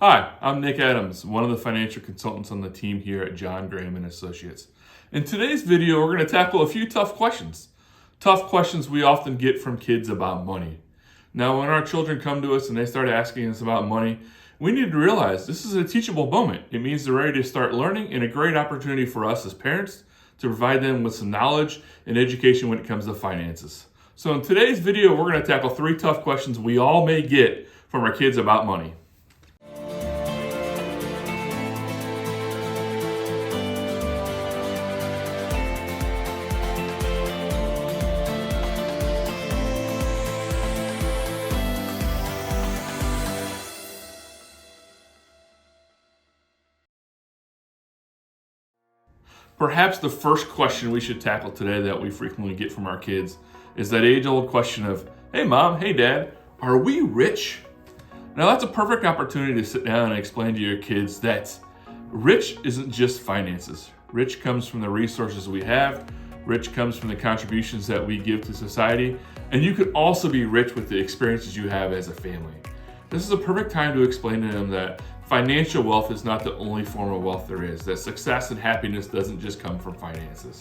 Hi, I'm Nick Adams, one of the financial consultants on the team here at John Graham and Associates. In today's video, we're going to tackle a few tough questions. Tough questions we often get from kids about money. Now, when our children come to us and they start asking us about money, we need to realize this is a teachable moment. It means they're ready to start learning and a great opportunity for us as parents to provide them with some knowledge and education when it comes to finances. So in today's video, we're going to tackle 3 tough questions we all may get from our kids about money. Perhaps the first question we should tackle today that we frequently get from our kids is that age-old question of, hey mom, hey dad, are we rich? Now that's a perfect opportunity to sit down and explain to your kids that rich isn't just finances. Rich comes from the resources we have, rich comes from the contributions that we give to society, and you could also be rich with the experiences you have as a family. This is a perfect time to explain to them that financial wealth is not the only form of wealth there is, that success and happiness doesn't just come from finances.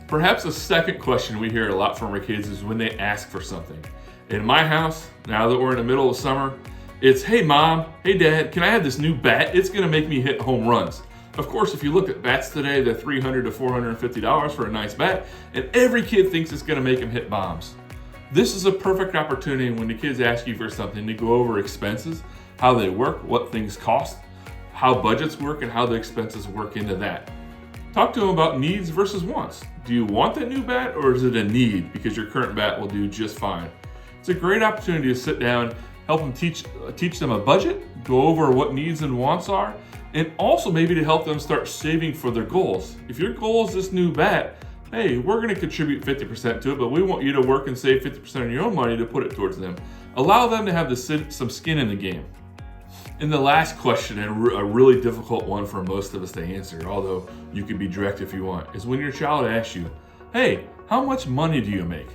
Perhaps the second question we hear a lot from our kids is when they ask for something. In my house, now that we're in the middle of summer, it's, hey mom, hey dad, can I have this new bat? It's gonna make me hit home runs. Of course, if you look at bats today, they're $300 to $450 for a nice bat, and every kid thinks it's gonna make them hit bombs. This is a perfect opportunity when the kids ask you for something to go over expenses, how they work, what things cost, how budgets work, and how the expenses work into that. Talk to them about needs versus wants. Do you want that new bat, or is it a need because your current bat will do just fine? It's a great opportunity to sit down, help them teach them a budget, go over what needs and wants are, and also maybe to help them start saving for their goals. If your goal is this new bat, hey, we're going to contribute 50% to it, but we want you to work and save 50% of your own money to put it towards them. Allow them to have some skin in the game. And the last question, and a really difficult one for most of us to answer, although you can be direct if you want, is when your child asks you, hey, how much money do you make?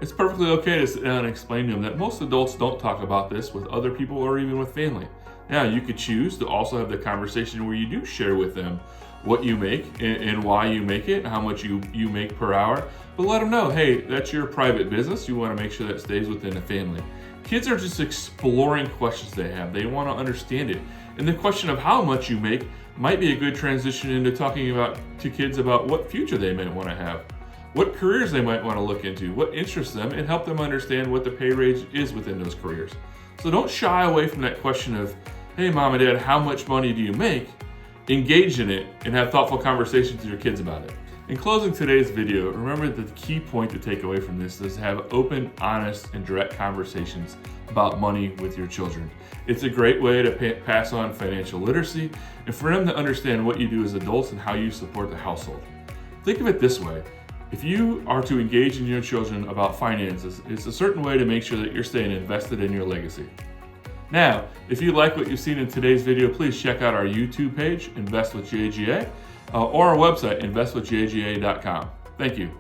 It's perfectly okay to sit down and explain to them that most adults don't talk about this with other people or even with family. Now, you could choose to also have the conversation where you do share with them what you make and why you make it, and how much you make per hour, but let them know, hey, that's your private business. You want to make sure that stays within the family. Kids are just exploring questions they have. They want to understand it. And the question of how much you make might be a good transition into talking to kids about what future they might want to have, what careers they might want to look into, what interests them, and help them understand what the pay range is within those careers. So don't shy away from that question of, hey mom and dad, how much money do you make? Engage in it and have thoughtful conversations with your kids about it. In closing today's video, remember that the key point to take away from this is to have open, honest, and direct conversations about money with your children. It's a great way to pass on financial literacy and for them to understand what you do as adults and how you support the household. Think of it this way. If you are to engage in your children about finances, it's a certain way to make sure that you're staying invested in your legacy. Now, if you like what you've seen in today's video, please check out our YouTube page, Invest with JGA, or our website, investwithjga.com. Thank you.